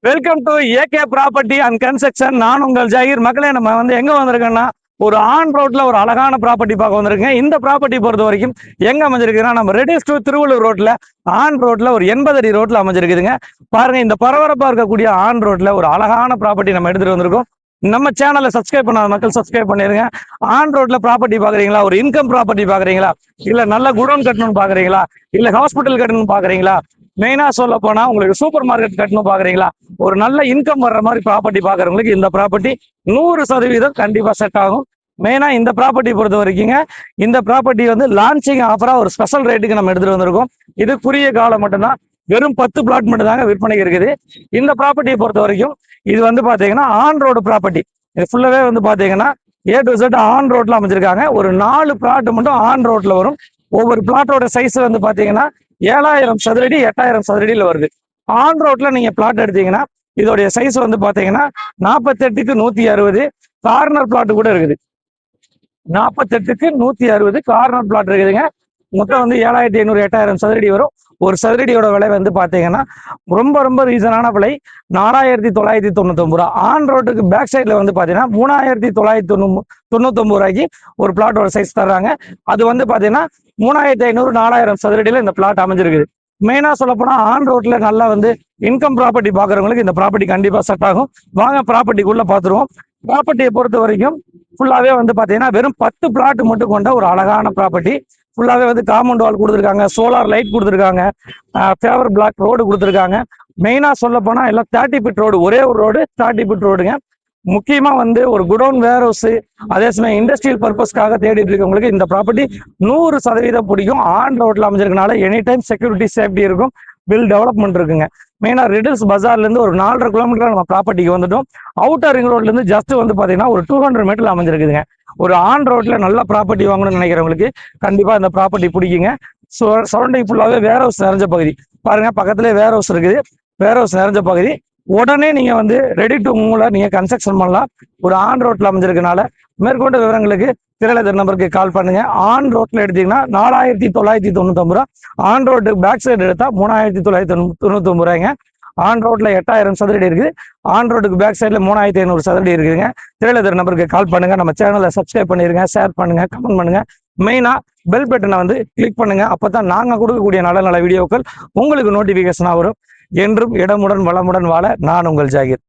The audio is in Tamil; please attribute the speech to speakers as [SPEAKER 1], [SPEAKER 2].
[SPEAKER 1] Welcome to AK property and construction. நான் உங்கள் ஜாகிர். மக்களே, நம்ம எங்க வந்திருக்கோம்னா ஒரு ஆன் ரோட்ல ஒரு அழகான ப்ராப்பர்ட்டி பார்க்க வந்திருக்கேன். இந்த ப்ராப்பர்ட்டி பொறுத்த வரைக்கும் எங்க அமைஞ்சிருக்குன்னா நம்ம ரெடிஸ் டு திருவள்ளூர் ரோட்ல ஆன் ரோட்ல ஒரு 80 அடி ரோட்ல அமைஞ்சிருக்குதுங்க. பாருங்க, இந்த பரபரப்பா இருக்கக்கூடிய ஆன் ரோட்ல ஒரு அழகான ப்ராப்பர்ட்டி நம்ம எடுத்துட்டு வந்திருக்கோம். நம்ம சேனலை சப்ஸ்கிரைப் பண்ணாத மக்கள் சப்ஸ்கிரைப் பண்ணிருங்க. ஆன் ரோட்ல ப்ராப்பர்ட்டி பாக்குறீங்களா, ஒரு இன்கம் ப்ராப்பர்ட்டி பாக்குறீங்களா, இல்ல நல்ல குடோன் கட்டணும்னு பாக்குறீங்களா, இல்ல ஹாஸ்பிட்டல் கட்டணும்னு பாக்குறீங்களா, மெயினா சொல்ல போனா உங்களுக்கு சூப்பர் மார்க்கெட் கட்டணும் பாக்குறீங்களா, ஒரு நல்ல இன்கம் வர்ற மாதிரி ப்ராப்பர்ட்டி பாக்குறவங்களுக்கு இந்த ப்ராப்பர்ட்டி 100% கண்டிப்பா செட் ஆகும். மெயினா இந்த ப்ராப்பர்ட்டி பொறுத்த வரைக்குங்க, இந்த ப்ராப்பர்ட்டி லான்ச்சிங் ஆஃபரா ஒரு ஸ்பெஷல் ரேட்டுக்கு நம்ம எடுத்துட்டு வந்திருக்கோம். இது குறுகிய காலம் மட்டும்தான், வெறும் 10 பிளாட் மட்டும் தாங்க விற்பனைக்கு இருக்குது. இந்த ப்ராப்பர்ட்டியை பொறுத்த வரைக்கும் இது பாத்தீங்கன்னா ஆன் ரோடு ப்ராப்பர்ட்டி. இது ஃபுல்லாவே பாத்தீங்கன்னா ஏ டு Z ஆன் ரோட்ல அமைச்சிருக்காங்க. ஒரு 4 பிளாட் மட்டும் ஆன் ரோட்ல வரும். ஒவ்வொரு பிளாட்டோட சைஸ் பாத்தீங்கன்னா 7000 சதுரடி 8000 சதுரடியில் வருது. ஆன் ரோட்ல நீங்க பிளாட் எடுத்தீங்கன்னா இதோடைய சைஸ் பாத்தீங்கன்னா 48க்கு 160. கார்னர் பிளாட் கூட இருக்குது. 48க்கு 160 கார்னர் பிளாட் இருக்குதுங்க. மொத்தம் 7500 8000 சதுரடி வரும். ஒரு சதுரடியோட விலை பாத்தீங்கன்னா ரொம்ப ரொம்ப ரீசனான விலை 4999 ரூபா. ஆன் ரோட்டுக்கு பேக் சைட்ல பாத்தீங்கன்னா 3999 ரூபாய்க்கு ஒரு பிளாட்டோட சைஸ் தர்றாங்க. அது பாத்தீங்கன்னா 3500 4000 சதுரடியில இந்த பிளாட் அமைஞ்சிருக்குது. மெயினா சொல்ல போனா ஆன் ரோட்ல நல்லா இன்கம் ப்ராப்பர்ட்டி பாக்குறவங்களுக்கு இந்த ப்ராப்பர்ட்டி கண்டிப்பா செட் ஆகும். வாங்க ப்ராப்பர்ட்டிக்குள்ள பாத்துருவோம். ப்ராப்பர்ட்டியை பொறுத்த வரைக்கும் ஃபுல்லாவே பாத்தீங்கன்னா வெறும் 10 பிளாட் மட்டும் கொண்ட ஒரு அழகான ப்ராப்பர்ட்டி. ஃபுல்லாவே காம்பவுண்ட் வால் கொடுத்துருக்காங்க, சோலார் லைட் கொடுத்துருக்காங்க, ஃபேவர் பிளாக் ரோடு கொடுத்துருக்காங்க. மெயினா சொல்ல போனா எல்லாம் 30 ஃபீட் ரோடு, ஒரே ஒரு ரோடு 30 ஃபீட் ரோடுங்க. முக்கியமா ஒரு குடோன் வேர் ஹவுஸ், அதே சமயம் இண்டஸ்ட்ரியல் பர்பஸ்க்காக தேடிட்டு இருக்கவங்களுக்கு இந்த ப்ராப்பர்ட்டி 100% பிடிக்கும். ஆன் ரோட்ல அமைஞ்சிருக்கனால எனி டைம் செக்யூரிட்டி சேஃப்டி இருக்கும், பில் டெவலப்மெண்ட் இருக்குங்க. மெயினா ரெடில்ஸ் பஜார்ல இருந்து ஒரு 4.5 கிலோமீட்டர் நம்ம ப்ராப்பர்ட்டிக்கு வந்துட்டோம். அவுட்டர் ரிங் ரோட்ல இருந்து ஜஸ்ட் பாத்தீங்கன்னா ஒரு 200 மீட்டர்ல அமைஞ்சிருக்குதுங்க. ஒரு ஆன் ரோட்ல நல்ல ப்ராப்பர்ட்டி வாங்கணும்னு நினைக்கிறவங்களுக்கு கண்டிப்பா இந்த ப்ராப்பர்ட்டி பிடிக்குங்க. சரௌண்டிங் ஃபுல்லாவே வேர் ஹவுஸ் நிறைஞ்ச பகுதி. பாருங்க, பக்கத்துலேயே வேர் ஹவுஸ் இருக்குது. வேர் ஹவுஸ் நிறைஞ்ச பகுதி. உடனே நீங்க ரெடி டு மூவ்ல நீங்க கன்ஸ்ட்ரக்ஷன் பண்ணலாம். ஒரு ஆன் ரோட்ல அமைஞ்சிருக்கனால மேற்கொண்ட விவரங்களுக்கு திரையில நம்பருக்கு கால் பண்ணுங்க. ஆன் ரோட்ல எடுத்தீங்கன்னா 4999 ரூபா. ஆன் ரோடு பேக் சைடு எடுத்தா 3999 ரூபாய்ங்க. ஆன் ரோட்ல 8000 சதுரடி இருக்குது. ஆன் ரோடுக்கு பேக் சைட்ல 3500 சதுரடி இருக்குதுங்க. திரையில நம்பருக்கு கால் பண்ணுங்க. நம்ம சேனலை சப்ஸ்கிரைப் பண்ணிருங்க, ஷேர் பண்ணுங்க, கமெண்ட் பண்ணுங்க. மெயினா பெல் பட்டனை கிளிக் பண்ணுங்க. அப்பதான் நாங்க கொடுக்கக்கூடிய நல்ல நல்ல வீடியோக்கள் உங்களுக்கு நோட்டிபிகேஷனா வரும். என்றும் இடமுடன் வளமுடன் வாழ நான் உங்கள் ஜாகிர்.